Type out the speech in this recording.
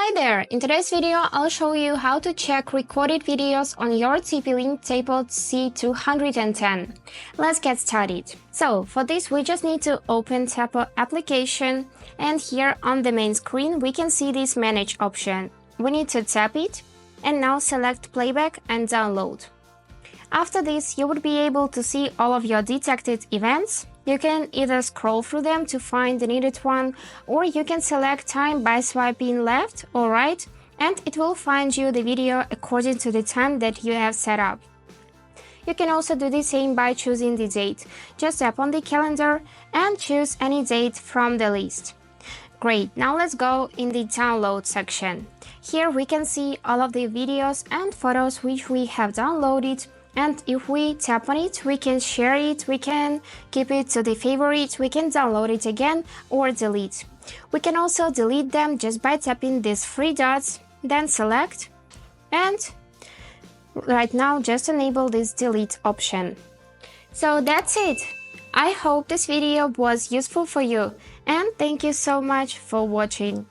Hi there! In today's video, I'll show you how to check recorded videos on your TP-Link Tapo C210. Let's get started. So, for this we just need to open Tapo application, and here on the main screen we can see this manage option. We need to tap it and now select Playback and download. After this, you would be able to see all of your detected events. You can either scroll through them to find the needed one, or you can select time by swiping left or right, and it will find you the video according to the time that you have set up. You can also do the same by choosing the date. Just tap on the calendar and choose any date from the list. Great, now let's go in the download section. Here we can see all of the videos and photos which we have downloaded. And if we tap on it, we can share it, we can keep it to the favorites, we can download it again or delete. We can also delete them just by tapping these three dots, then select, and right now just enable this delete option. So that's it. I hope this video was useful for you, and thank you so much for watching.